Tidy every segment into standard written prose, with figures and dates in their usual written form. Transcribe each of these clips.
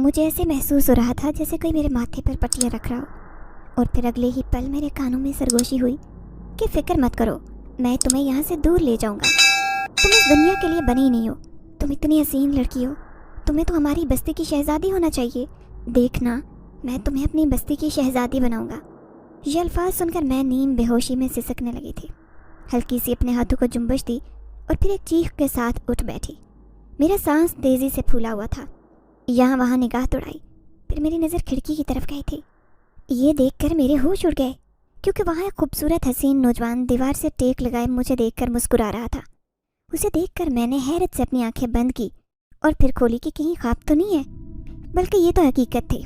मुझे ऐसे महसूस हो रहा था जैसे कोई मेरे माथे पर पट्टियाँ रख रहा हो। और फिर अगले ही पल मेरे कानों में सरगोशी हुई कि फ़िक्र मत करो, मैं तुम्हें यहाँ से दूर ले जाऊँगा। तुम इस दुनिया के लिए बनी नहीं हो, तुम इतनी हसीन लड़की हो, तुम्हें तो हमारी बस्ती की शहज़ादी होना चाहिए। देखना, मैं तुम्हें अपनी बस्ती की शहज़ादी बनाऊँगा। ये अल्फाज सुनकर मैं नीम बेहोशी में सिसकने लगी थी। हल्की सी अपने हाथों को जुम्बश दी और फिर एक चीख के साथ उठ बैठी। मेरा सांस तेज़ी से फूला हुआ था। यहाँ वहाँ निगाह दौड़ाई, फिर मेरी नज़र खिड़की की तरफ गई थी। ये देखकर मेरे होश उड़ गए, क्योंकि वहाँ एक खूबसूरत हसीन नौजवान दीवार से टेक लगाए मुझे देखकर मुस्कुरा रहा था। उसे देखकर मैंने हैरत से अपनी आंखें बंद की और फिर खोली कि कहीं ख्वाब तो नहीं है, बल्कि ये तो हकीकत थी।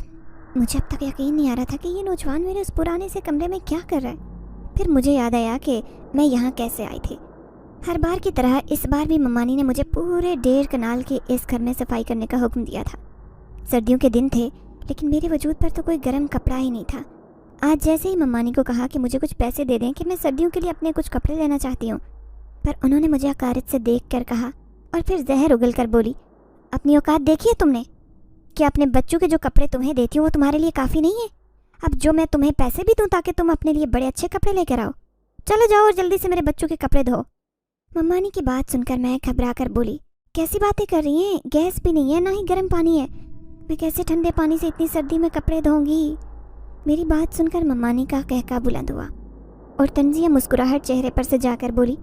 मुझे अब तक यकीन नहीं आ रहा था कि ये नौजवान मेरे उस पुराने से कमरे में क्या कर रहा है। फिर मुझे याद आया कि मैं यहाँ कैसे आई थी। हर बार की तरह इस बार भी मम्मानी ने मुझे पूरे 1.5 कनाल के इस घर में सफाई करने का हुक्म दिया था। सर्दियों के दिन थे, लेकिन मेरे वजूद पर तो कोई गर्म कपड़ा ही नहीं था। आज जैसे ही मम्मानी को कहा कि मुझे कुछ पैसे दे दें कि मैं सर्दियों के लिए अपने कुछ कपड़े लेना चाहती हूँ, पर उन्होंने मुझे हकारत से देख कर कहा और फिर जहर उगल कर बोली, अपनी औकात देखी है तुमने? क्या अपने बच्चों के जो कपड़े तुम्हें देती हूँ वो तुम्हारे लिए काफ़ी नहीं है? अब जो मैं तुम्हें पैसे भी दूँ ताकि तुम अपने लिए बड़े अच्छे कपड़े लेकर आओ, चलो जाओ और जल्दी से मेरे बच्चों के कपड़े धो। मम्मानी की बात सुनकर मैं घबरा कर बोली, कैसी बातें कर रही हैं? गैस भी नहीं है, ना ही गर्म पानी है, मैं कैसे ठंडे पानी से इतनी सर्दी में कपड़े धोऊंगी? मेरी बात सुनकर मम्मानी का कहका बुलंद हुआ और तंजिया मुस्कुराहट चेहरे पर से जाकर बोली,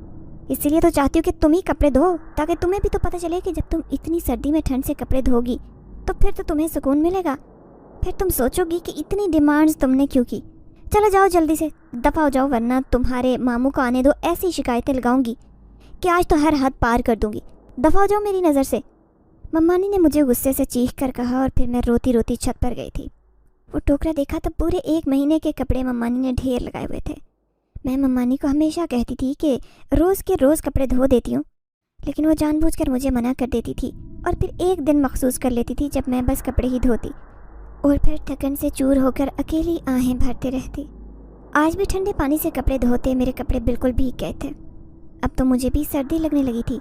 इसीलिए तो चाहती हूँ कि तुम ही कपड़े धो, ताकि तुम्हें भी तो पता चले कि जब तुम इतनी सर्दी में ठंड से कपड़े धोगी तो फिर तो तुम्हें सुकून मिलेगा। फिर तुम सोचोगी कि इतनी डिमांड्स तुमने क्यों की। चलो जाओ जल्दी से, दफ़ा हो जाओ, वरना तुम्हारे मामू को आने दो, ऐसी शिकायतें लगाऊंगी कि आज तो हर हद पार कर दूंगी। दफ़ा हो जाओ मेरी नज़र से। मम्मानी ने मुझे गुस्से से चीख कर कहा और फिर मैं रोती रोती छत पर गई थी। वो टोकरा देखा तो पूरे 1 महीने के कपड़े मम्मानी ने ढेर लगाए हुए थे। मैं मम्मानी को हमेशा कहती थी कि रोज़ के रोज़ कपड़े धो देती हूँ, लेकिन वो जानबूझकर मुझे मना कर देती थी और फिर एक दिन मखसूस कर लेती थी जब मैं बस कपड़े ही धोती और फिर थकन से चूर होकर अकेली आहें भरते रहती। आज भी ठंडे पानी से कपड़े धोते मेरे कपड़े बिल्कुल भीग गए थे। अब तो मुझे भी सर्दी लगने लगी थी।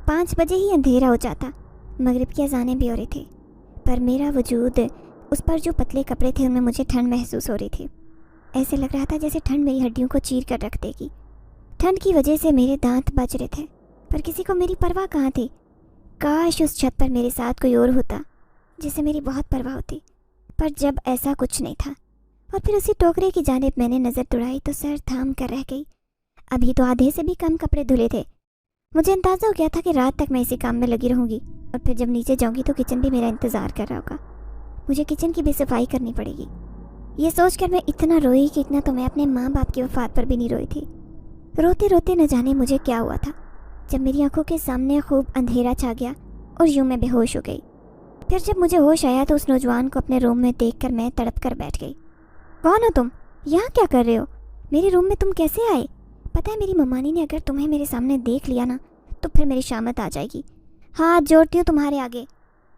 5 बजे ही अंधेरा हो जाता, मगरिब की अज़ानें भी हो रही थी, पर मेरा वजूद, उस पर जो पतले कपड़े थे उनमें मुझे ठंड महसूस हो रही थी। ऐसे लग रहा था जैसे ठंड मेरी हड्डियों को चीर कर रख देगी। ठंड की वजह से मेरे दांत बज रहे थे, पर किसी को मेरी परवाह कहाँ थी। काश उस छत पर मेरे साथ कोई और होता जिसे मेरी बहुत परवाह होती, पर जब ऐसा कुछ नहीं था। और फिर उसी टोकरे की जानिब मैंने नज़र दौड़ाई तो सर थाम कर रह गई। अभी तो आधे से भी कम कपड़े धुले थे। मुझे अंदाज़ा हो गया था कि रात तक मैं इसी काम में लगी रहूँगी और फिर जब नीचे जाऊँगी तो किचन भी मेरा इंतज़ार कर रहा होगा। मुझे किचन की भी सफाई करनी पड़ेगी। ये सोचकर मैं इतना रोई कि इतना तो मैं अपने माँ बाप की वफ़ात पर भी नहीं रोई थी। रोते रोते न जाने मुझे क्या हुआ था, जब मेरी आंखों के सामने खूब अंधेरा छा गया और यूँ मैं बेहोश हो गई। फिर जब मुझे होश आया तो उस नौजवान को अपने रूम में देखकर मैं तड़प कर बैठ गई। कौन हो तुम? यहाँ क्या कर रहे हो? मेरे रूम में तुम कैसे आए? पता है मेरी मम्मानी ने अगर तुम्हें मेरे सामने देख लिया ना तो फिर मेरी शामत आ जाएगी। हाथ जोड़ती हूँ तुम्हारे आगे,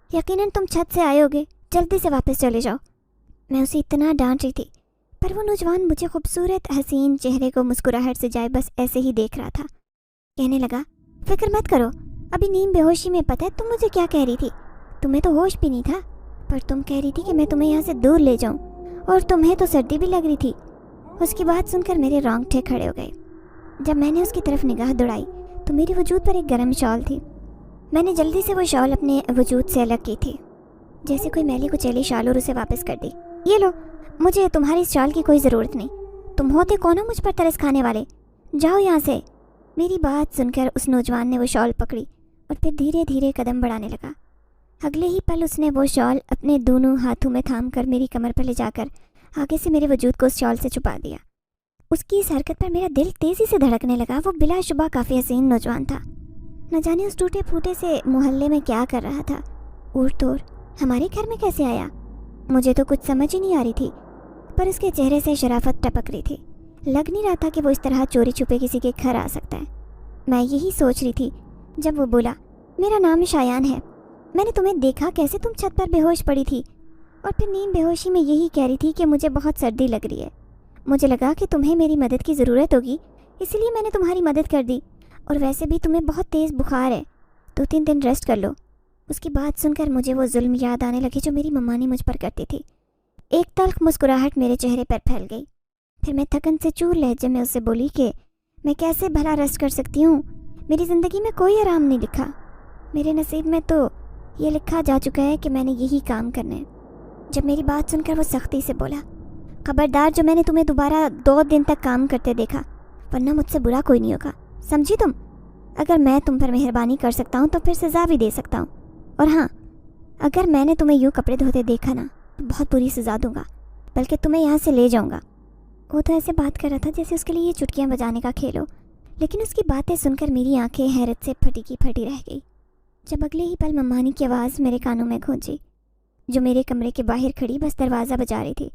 यकीनन तुम छत से आए होगे, जल्दी से वापस चले जाओ। मैं उसे इतना डांट रही थी, पर वो नौजवान मुझे खूबसूरत हसीन चेहरे को मुस्कुराहट से जाए बस ऐसे ही देख रहा था। कहने लगा, फिक्र मत करो, अभी नींद बेहोशी में पता है तुम मुझे क्या कह रही थी? तुम्हें तो होश भी नहीं था, पर तुम कह रही थी कि मैं तुम्हें यहाँ से दूर ले जाऊँ, और तुम्हें तो सर्दी भी लग रही थी। उसकी बात सुनकर मेरे रोंगटे खड़े हो गए। जब मैंने उसकी तरफ निगाह दौड़ाई तो मेरे वजूद पर एक गर्म शॉल थी। मैंने जल्दी से वो शॉल अपने वजूद से अलग की थी, जैसे कोई मैली कुचैली शॉल, और उसे वापस कर दी। ये लो, मुझे तुम्हारी इस शॉल की कोई ज़रूरत नहीं। तुम होते कौन हो मुझ पर तरस खाने वाले? जाओ यहाँ से। मेरी बात सुनकर उस नौजवान ने वो शॉल पकड़ी और फिर धीरे धीरे कदम बढ़ाने लगा। अगले ही पल उसने वो शॉल अपने दोनों हाथों में थाम कर मेरी कमर पर ले जाकर आगे से मेरे वजूद को उस शॉल से छुपा दिया। उसकी इस हरकत पर मेरा दिल तेज़ी से धड़कने लगा। वो बिलाशुबा काफ़ी हसीन नौजवान था। न जाने उस टूटे फूटे से मोहल्ले में क्या कर रहा था। और तोर हमारे घर में कैसे आया? मुझे तो कुछ समझ ही नहीं आ रही थी, पर उसके चेहरे से शराफत टपक रही थी। लग नहीं रहा था कि वो इस तरह चोरी छुपे किसी के घर आ सकता है। मैं यही सोच रही थी जब वो बोला, मेरा नाम शायान है, मैंने तुम्हें देखा कैसे तुम छत पर बेहोश पड़ी थी, और फिर नींद बेहोशी में यही कह रही थी कि मुझे बहुत सर्दी लग रही है। मुझे लगा कि तुम्हें मेरी मदद की ज़रूरत होगी, इसलिए मैंने तुम्हारी मदद कर दी। और वैसे भी तुम्हें बहुत तेज़ बुखार है, 2-3 दिन रेस्ट कर लो। उसकी बात सुनकर मुझे वो जुल्म याद आने लगे जो मेरी मम्मानी मुझ पर करती थी। एक तल्ख मुस्कुराहट मेरे चेहरे पर फैल गई। फिर मैं थकन से चूर लहजे में उससे बोली कि मैं कैसे भला रेस्ट कर सकती हूँ, मेरी ज़िंदगी में कोई आराम नहीं लिखा। मेरे नसीब में तो ये लिखा जा चुका है कि मैंने यही काम करने हैं। जब मेरी बात सुनकर वो सख्ती से बोला, खबरदार, जो मैंने तुम्हें दोबारा 2 दिन तक काम करते देखा, वरना मुझसे बुरा कोई नहीं होगा, समझी तुम? अगर मैं तुम पर मेहरबानी कर सकता हूँ तो फिर सज़ा भी दे सकता हूँ। और हाँ, अगर मैंने तुम्हें यूँ कपड़े धोते देखा ना तो बहुत बुरी सज़ा दूंगा, बल्कि तुम्हें यहाँ से ले जाऊँगा। वो तो ऐसे बात कर रहा था जैसे उसके लिए ये चुटकियाँ बजाने का खेल हो, लेकिन उसकी बातें सुनकर मेरी आंखें हैरत से फटी की फटी रह गई। जब अगले ही पल मम्मानी की आवाज़ मेरे कानों में गूंजी, जो मेरे कमरे के बाहर खड़ी बस दरवाज़ा बजा रही थी।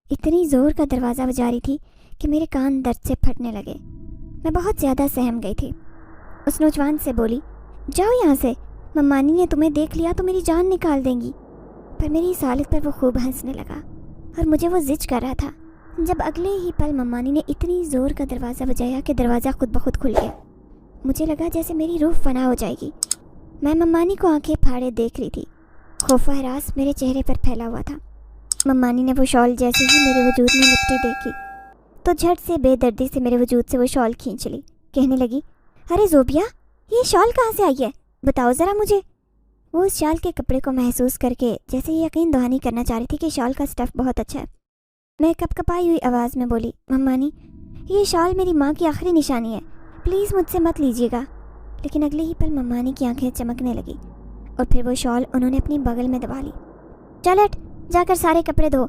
इतनी ज़ोर का दरवाज़ा बजा रही थी कि मेरे कान दर्द से फटने लगे। मैं बहुत ज़्यादा सहम गई थी। उस नौजवान से बोली, जाओ यहाँ से, मम्मानी ने तुम्हें देख लिया तो मेरी जान निकाल देंगी। पर मेरी इस हालत पर वो खूब हंसने लगा और मुझे वो जिज कर रहा था। जब अगले ही पल मम्मानी ने इतनी ज़ोर का दरवाज़ा बजाया कि दरवाज़ा खुद ब खुद खुल गया। मुझे लगा जैसे मेरी रूह फना हो जाएगी। मैं मम्मानी को आंखें फाड़े देख रही थी। खौफ व हरास मेरे चेहरे पर फैला हुआ था। मम्मानी ने वो शॉल जैसे ही मेरे वजूद में लिपटी देखी तो झट से बेदर्दी से मेरे वजूद से वो शॉल खींच ली। कहने लगी, अरे ज़ोबिया, ये शॉल कहाँ से आई है, बताओ ज़रा मुझे। वो उस शॉल के कपड़े को महसूस करके जैसे यकीन दहानी करना चाह रही थी कि शॉल का स्टफ़ बहुत अच्छा है। मैं कपकपाई हुई आवाज़ में बोली, मम्मानी, ये शॉल मेरी माँ की आखिरी निशानी है, प्लीज़ मुझसे मत लीजिएगा। लेकिन अगले ही पल मम्मानी की आंखें चमकने लगी और फिर वो शॉल उन्होंने अपनी बगल में दबा ली। चल हट, जाकर सारे कपड़े धो।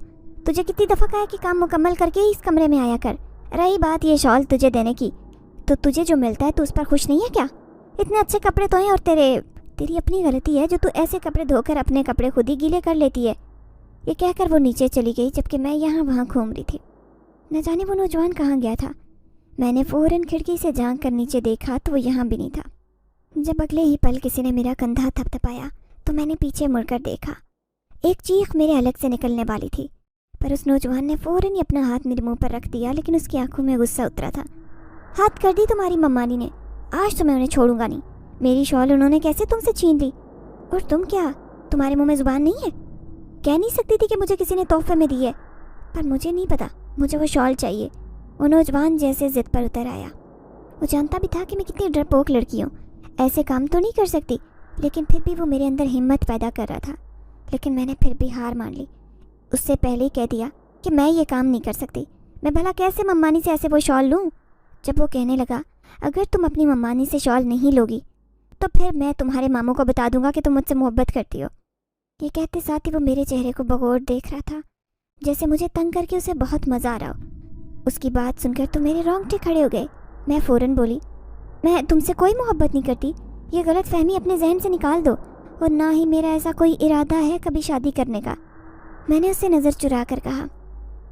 तुझे कितनी दफ़ा कहा है कि काम मुकम्मल करके ही इस कमरे में आया कर। रही बात ये शॉल तुझे देने की, तो तुझे जो मिलता है तो उस पर खुश नहीं है क्या? इतने अच्छे कपड़े धोए और तेरी अपनी गलती है जो तू ऐसे कपड़े धोकर अपने कपड़े खुद ही गीले कर लेती है। ये कहकर वो नीचे चली गई जबकि मैं यहाँ वहाँ घूम रही थी। न जाने वो नौजवान कहाँ गया था। मैंने फ़ौरन खिड़की से झांक कर नीचे देखा तो वो यहाँ भी नहीं था। जब अगले ही पल किसी ने मेरा कंधा थपथपाया तो मैंने पीछे मुड़कर देखा। एक चीख मेरे अलग से निकलने वाली थी, पर उस नौजवान ने फ़ौरन ही अपना हाथ मेरे मुंह पर रख दिया, लेकिन उसकी आंखों में गुस्सा उतरा था। हाथ कर दी तुम्हारी मम्मानी ने, आज तो मैं उन्हें छोड़ूंगा नहीं। मेरी शॉल उन्होंने कैसे तुमसे छीन ली? और तुम क्या, तुम्हारे मुंह में ज़ुबान नहीं है? कह नहीं सकती थी कि मुझे किसी ने तोहफे में दी है? पर मुझे नहीं पता, मुझे वो शॉल चाहिए। वो नौजवान जैसे ज़िद पर उतर आया। वो जानता भी था कि मैं कितनी डरपोक लड़की हूँ, ऐसे काम तो नहीं कर सकती, लेकिन फिर भी वो मेरे अंदर हिम्मत पैदा कर रहा था। लेकिन मैंने फिर भी हार मान ली। उससे पहले ही कह दिया कि मैं ये काम नहीं कर सकती। मैं भला कैसे मम्मानी से ऐसे वो शॉल लूँ? जब वो कहने लगा, अगर तुम अपनी मम्मानी से शॉल नहीं लोगी तो फिर मैं तुम्हारे मामू को बता दूंगा कि तुम मुझसे मोहब्बत करती हो। ये कहते साथ ही वो मेरे चेहरे को बगौर देख रहा था, जैसे मुझे तंग करके उसे बहुत मज़ा आ रहा हो। उसकी बात सुनकर तो मेरे रोंगटे खड़े हो गए। मैं फ़ौरन बोली, मैं तुमसे कोई मोहब्बत नहीं करती, ये गलत फहमी अपने जहन से निकाल दो, और ना ही मेरा ऐसा कोई इरादा है कभी शादी करने का। मैंने उससे नज़र चुरा कर कहा।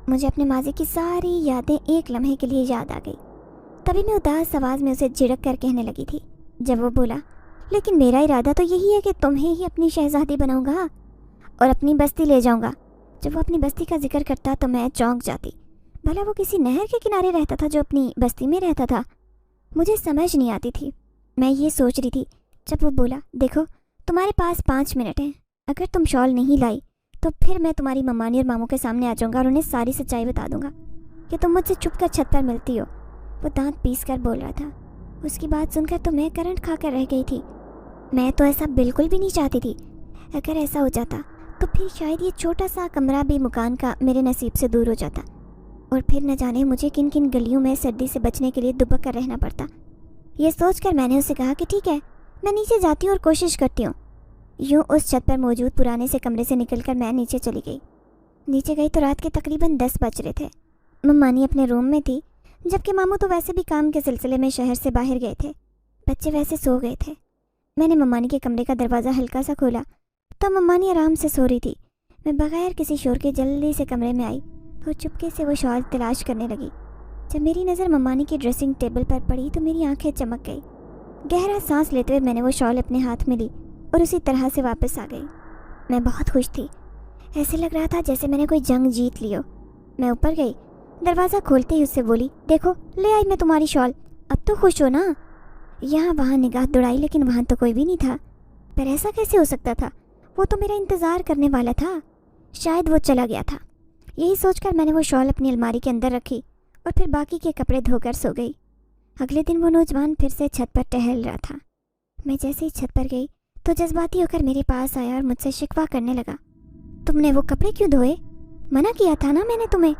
मुझे अपने माजी की सारी यादें एक लम्हे के लिए याद आ गई। तभी मैं उदास आवाज़ में उसे झिड़क कर कहने लगी थी। जब वो बोला, लेकिन मेरा इरादा तो यही है कि तुम्हें ही अपनी शहजादी बनाऊंगा और अपनी बस्ती ले जाऊंगा। जब वो अपनी बस्ती का जिक्र करता तो मैं चौंक जाती। भला वो किसी नहर के किनारे रहता था जो अपनी बस्ती में रहता था? मुझे समझ नहीं आती थी। मैं ये सोच रही थी जब वो बोला, देखो तुम्हारे पास 5 मिनट हैं, अगर तुम शॉल नहीं लाई तो फिर मैं तुम्हारी मम्मानी और मामू के सामने आ जाऊंगा और उन्हें सारी सच्चाई बता दूंगा कि तुम मुझसे छुप कर छत पर मिलती हो। वो दांत पीस कर बोल रहा था। उसकी बात सुनकर तो मैं करंट खाकर रह गई थी। मैं तो ऐसा बिल्कुल भी नहीं चाहती थी। अगर ऐसा हो जाता तो फिर शायद ये छोटा सा कमरा भी मकान का मेरे नसीब से दूर हो जाता, और फिर न जाने मुझे किन किन गलियों में सर्दी से बचने के लिए दुबक कर रहना पड़ता। ये सोचकर मैंने उससे कहा कि ठीक है, मैं नीचे जाती हूँ और कोशिश करती हूँ। यूँ उस छत पर मौजूद पुराने से कमरे से निकलकर मैं नीचे चली गई। नीचे गई तो रात के तकरीबन 10 बज रहे थे। मम्मानी अपने रूम में थी, जबकि मामू तो वैसे भी काम के सिलसिले में शहर से बाहर गए थे। बच्चे वैसे सो गए थे। मैंने मम्मानी के कमरे का दरवाज़ा हल्का सा खोला तो मम्मानी आराम से सो रही थी। मैं बगैर किसी शोर के जल्दी से कमरे में आई और चुपके से वो शॉल तलाश करने लगी। जब मेरी नज़र मम्मानी की ड्रेसिंग टेबल पर पड़ी तो मेरी आंखें चमक गई। गहरा सांस लेते हुए मैंने वो शॉल अपने हाथ में ली और उसी तरह से वापस आ गई। मैं बहुत खुश थी। ऐसे लग रहा था जैसे मैंने कोई जंग जीत ली हो। मैं ऊपर गई, दरवाज़ा खोलते ही उससे बोली, देखो ले आई मैं तुम्हारी शॉल, अब तो खुश हो ना? यहाँ वहाँ निगाह दौड़ाई लेकिन वहाँ तो कोई भी नहीं था। पर ऐसा कैसे हो सकता था? वो तो मेरा इंतज़ार करने वाला था। शायद वो चला गया था। यही सोचकर मैंने वो शॉल अपनी अलमारी के अंदर रखी और फिर बाकी के कपड़े धोकर सो गई। अगले दिन वो नौजवान फिर से छत पर टहल रहा था। मैं जैसे ही छत पर गई तो जज्बाती होकर मेरे पास आया और मुझसे शिकवा करने लगा। तुमने वो कपड़े क्यों धोए? मना किया था ना मैंने तुम्हें।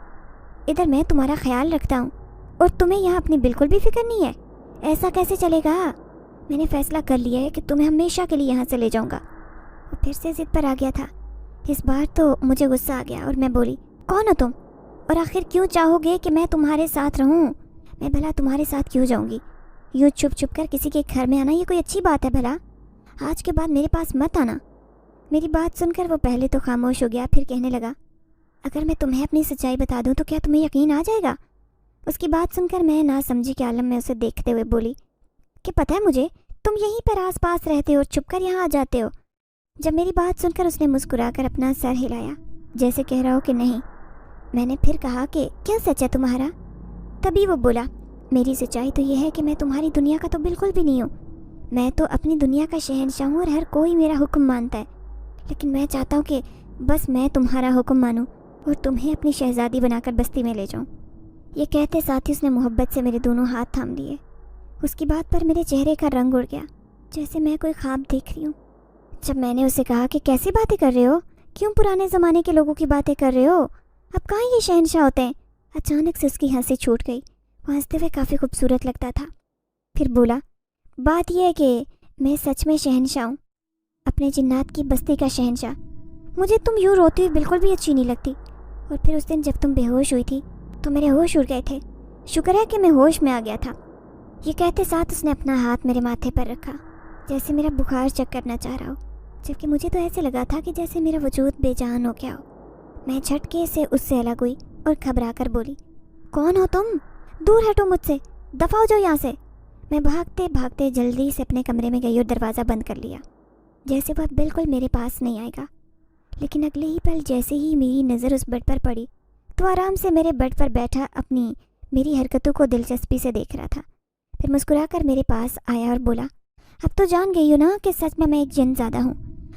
इधर मैं तुम्हारा ख्याल रखता हूँ और तुम्हें यहाँ अपनी बिल्कुल भी फिक्र नहीं है। ऐसा कैसे चलेगा? मैंने फैसला कर लिया है कि तुम्हें हमेशा के लिए यहाँ से ले जाऊँगा। वो फिर से ज़िद पर आ गया था। इस बार तो मुझे गुस्सा आ गया और मैं बोली, कौन हो तुम? और आखिर क्यों चाहोगे कि मैं तुम्हारे साथ रहूं? मैं भला तुम्हारे साथ क्यों जाऊंगी? यूँ छुप छुप कर किसी के घर में आना ये कोई अच्छी बात है भला? आज के बाद मेरे पास मत आना। मेरी बात सुनकर वो पहले तो खामोश हो गया, फिर कहने लगा, अगर मैं तुम्हें अपनी सच्चाई बता दूं तो क्या तुम्हें यकीन आ जाएगा? उसकी बात सुनकर मैं नासमझी के आलम में उसे देखते हुए बोली कि पता है मुझे, तुम यहीं पर आस पास रहते हो और छुप कर यहाँ आ जाते हो। जब मेरी बात सुनकर उसने मुस्कुराकर अपना सर हिलाया, जैसे कह रहा हो कि नहीं। मैंने फिर कहा कि क्या सच है तुम्हारा? तभी वो बोला, मेरी सच्चाई तो ये है कि मैं तुम्हारी दुनिया का तो बिल्कुल भी नहीं हूँ। मैं तो अपनी दुनिया का शहंशाह हूँ और हर कोई मेरा हुक्म मानता है। लेकिन मैं चाहता हूँ कि बस मैं तुम्हारा हुक्म मानूँ और तुम्हें अपनी शहजादी बनाकर बस्ती में ले जाऊँ। ये कहते साथ ही उसने मोहब्बत से मेरे दोनों हाथ थाम लिए। उसकी बात पर मेरे चेहरे का रंग उड़ गया, जैसे मैं कोई ख्वाब देख रही हूँ। जब मैंने उसे कहा कि कैसी बातें कर रहे हो, क्यों पुराने ज़माने के लोगों की बातें कर रहे हो, अब कहाँ ये शहंशाह होते हैं, अचानक से उसकी हंसी छूट गई। वो हंसते हुए काफ़ी खूबसूरत लगता था। फिर बोला, बात यह है कि मैं सच में शहंशाह हूँ, अपने जिन्नात की बस्ती का शहंशाह। मुझे तुम यूँ रोती हुई बिल्कुल भी अच्छी नहीं लगती। और फिर उस दिन जब तुम बेहोश हुई थी तो मेरे होश उड़ गए थे। शुक्र है कि मैं होश में आ गया था। ये कहते साथ उसने अपना हाथ मेरे माथे पर रखा, जैसे मेरा बुखार चेक करना चाह रहा हो, जबकि मुझे तो ऐसे लगा था कि जैसे मेरा वजूद बेजान हो गया हो। मैं झटके से उससे अलग हुई और घबरा कर बोली, कौन हो तुम? दूर हटो मुझसे, दफा हो जाओ यहाँ से। मैं भागते भागते जल्दी से अपने कमरे में गई और दरवाज़ा बंद कर लिया, जैसे वह बिल्कुल मेरे पास नहीं आएगा। लेकिन अगले ही पल जैसे ही मेरी नज़र उस बेड पर पड़ी तो आराम से मेरे बेड पर बैठा अपनी मेरी हरकतों को दिलचस्पी से देख रहा था। फिर मुस्कुराकर मेरे पास आया और बोला, अब तो जान गई हो ना कि सच में मैं एक जिन्नज़ादा हूँ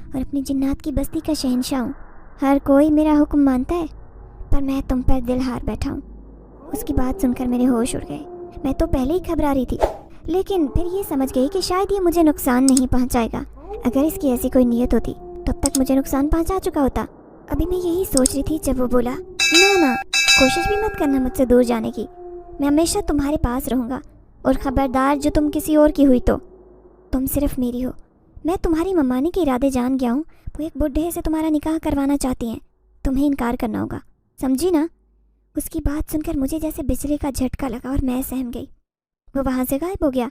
और अपनी जिन्नात की बस्ती का शहंशाह हूँ। हर कोई मेरा हुक्म मानता है, पर मैं तुम पर दिल हार बैठा हूँ। उसकी बात सुनकर मेरे होश उड़ गए। मैं तो पहले ही घबरा रही थी, लेकिन फिर ये समझ गई कि शायद ये मुझे नुकसान नहीं पहुँचाएगा। अगर इसकी ऐसी कोई नीयत होती तब तक मुझे नुकसान पहुँचा चुका होता। अभी मैं यही सोच रही थी जब वो बोला, ना, कोशिश भी मत करना मुझसे दूर जाने की। मैं हमेशा तुम्हारे पास रहूँगा और ख़बरदार जो तुम किसी और की हुई तो तुम सिर्फ मेरी हो। मैं तुम्हारी मम्मानी के इरादे जान गया हूँ। वो एक बुढ़े से तुम्हारा निकाह करवाना चाहती हैं, तुम्हें इनकार करना होगा, समझी ना? उसकी बात सुनकर मुझे जैसे बिजली का झटका लगा और मैं सहम गई। वो वहाँ से गायब हो गया।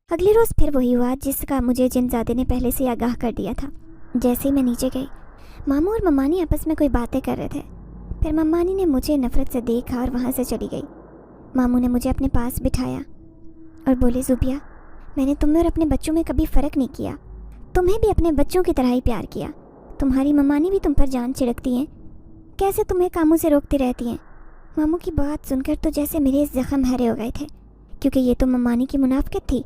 अगले रोज़ फिर वही हुआ जिसका मुझे जिन्नज़ादे ने पहले से आगाह कर दिया था। जैसे ही मैं नीचे गई, मामू और मम्मानी आपस में कोई बातें कर रहे थे। फिर मम्मानी ने मुझे नफ़रत से देखा और वहाँ से चली गई। मामू ने मुझे अपने पास बिठाया और बोले, ज़ुबिया, मैंने तुम में और अपने बच्चों में कभी फ़र्क नहीं किया। तुम्हें भी अपने बच्चों की तरह ही प्यार किया। तुम्हारी मम्मानी भी तुम पर जान छिड़कती हैं, कैसे तुम्हें कामों से रोकती रहती हैं। मामू की बात सुनकर तो जैसे मेरे ज़ख्म हरे हो गए थे, क्योंकि ये तो मम्मानी की मुनाफ़िकत थी।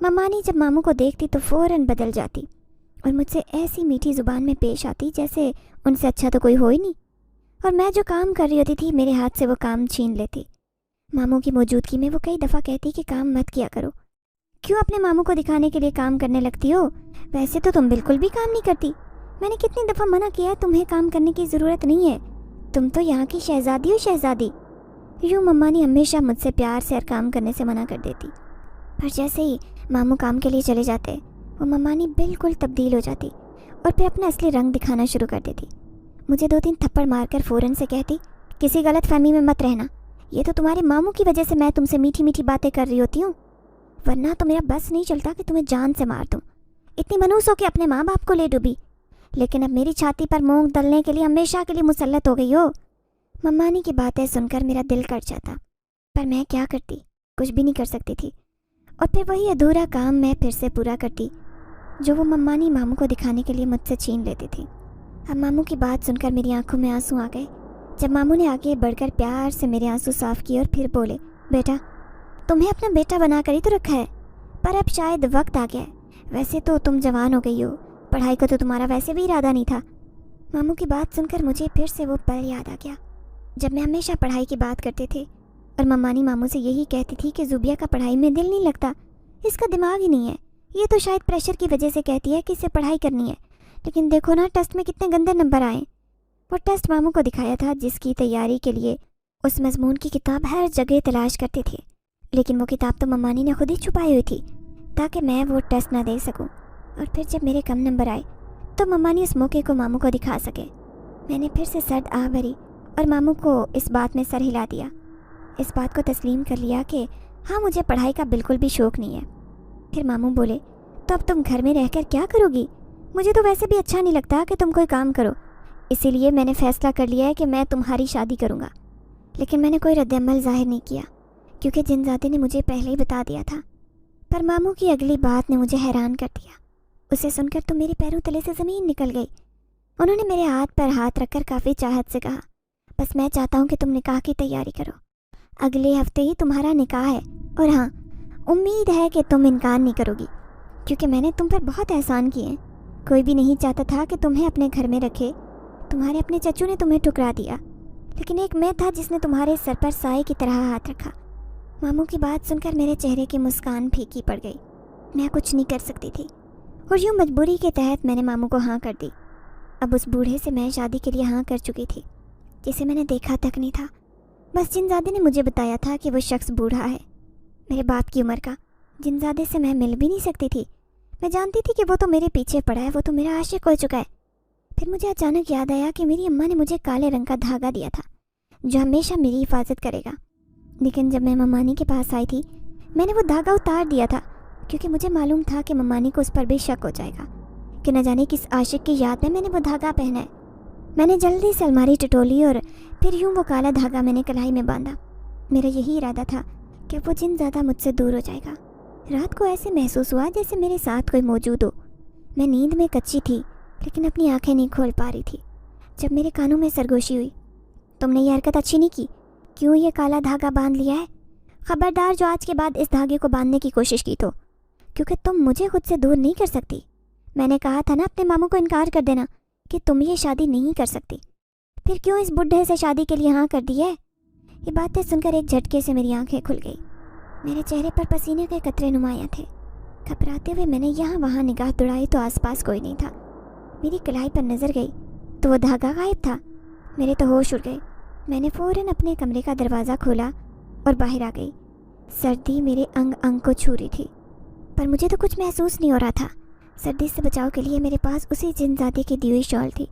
मम्मानी जब मामू को देखती तो फ़ौरन बदल जाती और मुझसे ऐसी मीठी ज़ुबान में पेश आती जैसे उनसे अच्छा तो कोई हो ही नहीं। और मैं जो काम कर रही होती थी मेरे हाथ से वो काम छीन लेती। मामू की मौजूदगी में वो कई दफ़ा कहती कि काम मत किया करो, क्यों अपने मामू को दिखाने के लिए काम करने लगती हो? वैसे तो तुम बिल्कुल भी काम नहीं करती। मैंने कितनी दफ़ा मना किया है, तुम्हें काम करने की ज़रूरत नहीं है, तुम तो यहाँ की शहज़ादी हो, शहज़ादी। यूँ मम्मानी हमेशा मुझसे प्यार से हर काम करने से मना कर देती, पर जैसे ही मामू काम के लिए चले जाते वो मम्मानी बिल्कुल तब्दील हो जाती और फिर अपना असली रंग दिखाना शुरू कर देती। मुझे 2-3 थप्पड़ मारकर फ़ौरन से कहती, किसी गलत फहमी में मत रहना, ये तो तुम्हारे मामू की वजह से मैं तुमसे मीठी मीठी बातें कर रही होती हूँ, वरना तो मेरा बस नहीं चलता कि तुम्हें जान से मार दूँ। इतनी मनूस हो के अपने माँ बाप को ले डूबी, लेकिन अब मेरी छाती पर मूंग दलने के लिए हमेशा के लिए मुसल्लत हो गई हो। मम्मानी की बातें सुनकर मेरा दिल कट जाता, पर मैं क्या करती, कुछ भी नहीं कर सकती थी। और फिर वही अधूरा काम मैं फिर से पूरा करती जो वो मम्मानी मामू को दिखाने के लिए मुझसे छीन लेती थी। अब मामू की बात सुनकर मेरी आंखों में आंसू आ गए, जब मामू ने आगे बढ़कर प्यार से मेरे आंसू साफ किए और फिर बोले, बेटा, तुम्हें अपना बेटा बना कर ही तो रखा है, पर अब शायद वक्त आ गया है। वैसे तो तुम जवान हो गई हो, पढ़ाई का तो तुम्हारा वैसे भी इरादा नहीं था। मामू की बात सुनकर मुझे फिर से वो पल याद आ गया जब मैं हमेशा पढ़ाई की बात करते थे और मम्मानी मामू से यही कहती थी कि ज़ुबिया का पढ़ाई में दिल नहीं लगता, इसका दिमाग ही नहीं है, ये तो शायद प्रेशर की वजह से कहती है कि इसे पढ़ाई करनी है। लेकिन देखो ना, टेस्ट में कितने गंदे नंबर आए। वो टेस्ट मामू को दिखाया था जिसकी तैयारी के लिए उस मजमून की किताब हर जगह तलाश करते थे, लेकिन वो किताब तो मम्मानी ने खुद ही छुपाई हुई थी ताकि मैं वो टेस्ट ना दे सकूं। और फिर जब मेरे कम नंबर आए तो मम्मानी उस मौके को मामू को दिखा सके। मैंने फिर से सर्द आह भरी और मामू को इस बात में सर हिला दिया, इस बात को तस्लीम कर लिया कि हाँ, मुझे पढ़ाई का बिल्कुल भी शौक़ नहीं है। फिर मामू बोले, तो अब तुम घर में रहकर क्या करोगी? मुझे तो वैसे भी अच्छा नहीं लगता कि तुम कोई काम करो, इसीलिए मैंने फ़ैसला कर लिया है कि मैं तुम्हारी शादी करूँगा। लेकिन मैंने कोई रद्द-ए-अमल ज़ाहिर नहीं किया क्योंकि जिनज़ादे ने मुझे पहले ही बता दिया था। पर मामू की अगली बात ने मुझे हैरान कर दिया। उसे सुनकर तो मेरे पैरों तले से ज़मीन निकल गई। उन्होंने मेरे हाथ पर हाथ रखकर काफ़ी चाहत से कहा, बस मैं चाहता हूँ कि तुम निकाह की तैयारी करो, अगले हफ्ते ही तुम्हारा निकाह है। और हाँ, उम्मीद है कि तुम इनकार नहीं करोगी क्योंकि मैंने तुम पर बहुत एहसान किए हैं। कोई भी नहीं चाहता था कि तुम्हें अपने घर में रखे, तुम्हारे अपने चचू ने तुम्हें ठुकरा दिया, लेकिन एक मैं था जिसने तुम्हारे सर पर साए की तरह हाथ रखा। मामू की बात सुनकर मेरे चेहरे की मुस्कान फीकी पड़ गई। मैं कुछ नहीं कर सकती थी और यूँ मजबूरी के तहत मैंने मामू को हाँ कर दी। अब उस बूढ़े से मैं शादी के लिए हाँ कर चुकी थी जिसे मैंने देखा तक नहीं था। बस जिनज़ादे ने मुझे बताया था कि वो शख्स बूढ़ा है, मेरे बाप की उम्र का। जिनज़ादे से मैं मिल भी नहीं सकती थी। मैं जानती थी कि वो तो मेरे पीछे पड़ा है, वो तो मेरा आशिक हो चुका है। फिर मुझे अचानक याद आया कि मेरी अम्मा ने मुझे काले रंग का धागा दिया था जो हमेशा मेरी हिफाजत करेगा। लेकिन जब मैं मम्मानी के पास आई थी मैंने वो धागा उतार दिया था क्योंकि मुझे मालूम था कि मम्मानी को उस पर भी शक हो जाएगा कि न जाने किस आशिक की याद में मैंने वो धागा पहना है। मैंने जल्दी से अलमारी टटोली और फिर यूँ वो काला धागा मैंने कलाई में बांधा। मेरा यही इरादा था कि वो जिनज़ादा मुझसे दूर हो जाएगा। रात को ऐसे महसूस हुआ जैसे मेरे साथ कोई मौजूद हो। मैं नींद में कच्ची थी लेकिन अपनी आंखें नहीं खोल पा रही थी जब मेरे कानों में सरगोशी हुई, तुमने ये हरकत अच्छी नहीं की, क्यों ये काला धागा बांध लिया है? खबरदार जो आज के बाद इस धागे को बांधने की कोशिश की तो, क्योंकि तुम मुझे खुद से दूर नहीं कर सकती। मैंने कहा था ना अपने मामू को इनकार कर देना कि तुम ये शादी नहीं कर सकती, फिर क्यों इस बुढ़े से शादी के लिए हाँ कर दी है? ये बातें सुनकर एक झटके से मेरी आंखें खुल गई। मेरे चेहरे पर पसीने के कतरे नुमाया थे। घबराते हुए मैंने यहाँ वहाँ निगाह दौड़ाई तो आसपास कोई नहीं था। मेरी कलाई पर नज़र गई तो वो धागा गायब था। मेरे तो होश उड़ गए। मैंने फ़ौरन अपने कमरे का दरवाज़ा खोला और बाहर आ गई। सर्दी मेरे अंग अंग को छू रही थी पर मुझे तो कुछ महसूस नहीं हो रहा था। सर्दी से बचाव के लिए मेरे पास उसी जिनज़ादे की दी हुई शॉल थी।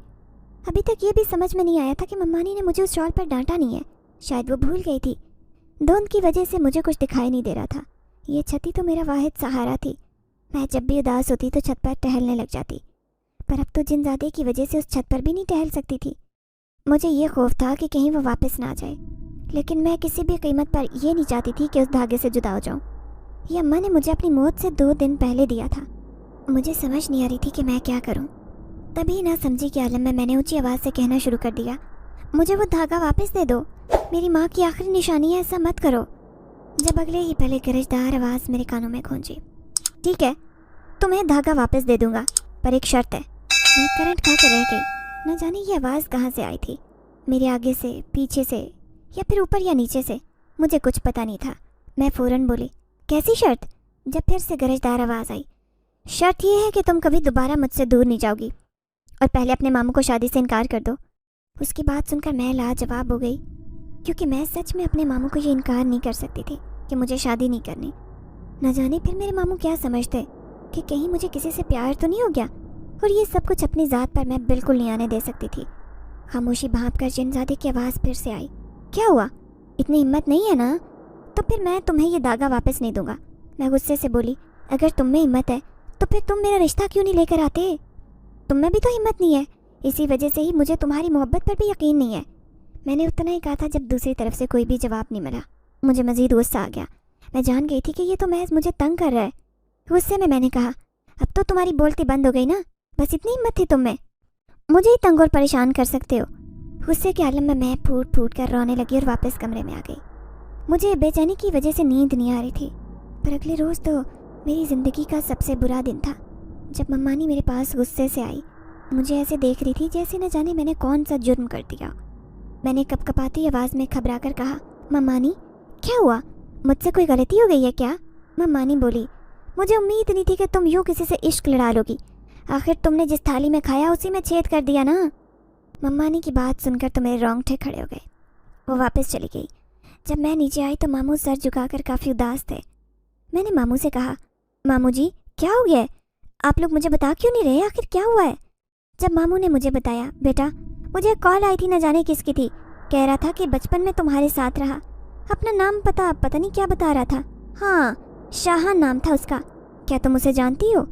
अभी तक ये भी समझ में नहीं आया था कि मम्मानी ने मुझे उस शॉल पर डांटा नहीं है, शायद वो भूल गई थी। धुंध की वजह से मुझे कुछ दिखाई नहीं दे रहा था। ये छत ही तो मेरा वाहिद सहारा थी। मैं जब भी उदास होती तो छत पर टहलने लग जाती, पर अब तो जिनज़ादे की वजह से उस छत पर भी नहीं टहल सकती थी। मुझे ये खौफ था कि कहीं वो वापस ना आ जाए, लेकिन मैं किसी भी कीमत पर यह नहीं चाहती थी कि उस धागे से जुदा हो जाऊं। ये अम्मा ने मुझे अपनी मौत से 2 दिन पहले दिया था। मुझे समझ नहीं आ रही थी कि मैं क्या करूं। तभी ना समझी के आलम में मैंने ऊंची आवाज़ से कहना शुरू कर दिया, मुझे वो धागा वापस दे दो, मेरी माँ की आखिरी निशानी है, ऐसा मत करो। जब अगले ही पहले गरजदार आवाज़ मेरे कानों में गूंजी, ठीक है तुम्हें धागा वापस दे दूंगा पर एक शर्त है। मैं करंट खा कर रह गई। न जाने ये आवाज़ कहाँ से आई थी, मेरे आगे से, पीछे से या फिर ऊपर या नीचे से, मुझे कुछ पता नहीं था। मैं फ़ौरन बोली, कैसी शर्त? जब फिर से गरजदार आवाज़ आई, शर्त यह है कि तुम कभी दोबारा मुझसे दूर नहीं जाओगी और पहले अपने मामू को शादी से इनकार कर दो। उसकी बात सुनकर मैं लाजवाब हो गई क्योंकि मैं सच में अपने मामू को ये इनकार नहीं कर सकती थी कि मुझे शादी नहीं करनी। न जाने फिर मेरे मामू क्या समझते कि कहीं मुझे किसी से प्यार तो नहीं हो गया, और ये सब कुछ अपनी ज़ात पर मैं बिल्कुल नहीं आने दे सकती थी। खामोशी भांप कर जिनज़ादे की आवाज़ फिर से आई, क्या हुआ, इतनी हिम्मत नहीं है ना? तो फिर मैं तुम्हें ये धागा वापस नहीं दूंगा। मैं गुस्से से बोली, अगर तुम में हिम्मत है तो फिर तुम मेरा रिश्ता क्यों नहीं लेकर आते? तुम में भी तो हिम्मत नहीं है, इसी वजह से ही मुझे तुम्हारी मोहब्बत पर भी यकीन नहीं है। मैंने उतना ही कहा था जब दूसरी तरफ से कोई भी जवाब नहीं मिला। मुझे मज़ीद गुस्सा आ गया। मैं जान गई थी कि ये तो महज मुझे तंग कर रहा है। गुस्से में मैंने कहा, अब तो तुम्हारी बोलती बंद हो गई ना, बस इतनी हिम्मत थी तुम में, मुझे ही तंग और परेशान कर सकते हो। गुस्से के आलम में मैं फूट फूट कर रोने लगी और वापस कमरे में आ गई। मुझे बेचैनी की वजह से नींद नहीं आ रही थी, पर अगले रोज़ तो मेरी ज़िंदगी का सबसे बुरा दिन था। जब मम्मानी मेरे पास गुस्से से आई, मुझे ऐसे देख रही थी जैसे न जाने मैंने कौन सा जुर्म कर दिया। मैंने कपकपाती आवाज़ में घबरा कर कहा, मम्मानी क्या हुआ, मुझसे कोई गलती हो गई है क्या? मम्मानी बोली, मुझे उम्मीद नहीं थी कि तुम यूँ किसी से इश्क लड़ा लोगी, आखिर तुमने जिस थाली में खाया उसी में छेद कर दिया ना। मम्मानी की बात सुनकर तो मेरे रोंगटे खड़े हो गए। वो वापस चली गई। जब मैं नीचे आई तो मामू सर झुकाकर काफ़ी उदास थे। मैंने मामू से कहा, मामू जी क्या हो गया है, आप लोग मुझे बता क्यों नहीं रहे, आखिर क्या हुआ है? जब मामू ने मुझे बताया, बेटा मुझे एक कॉल आई थी, न जाने किसकी थी, कह रहा था कि बचपन में तुम्हारे साथ रहा, अपना नाम पता नहीं क्या बता रहा था। हाँ, शाहान नाम था उसका, क्या तुम उसे जानती हो?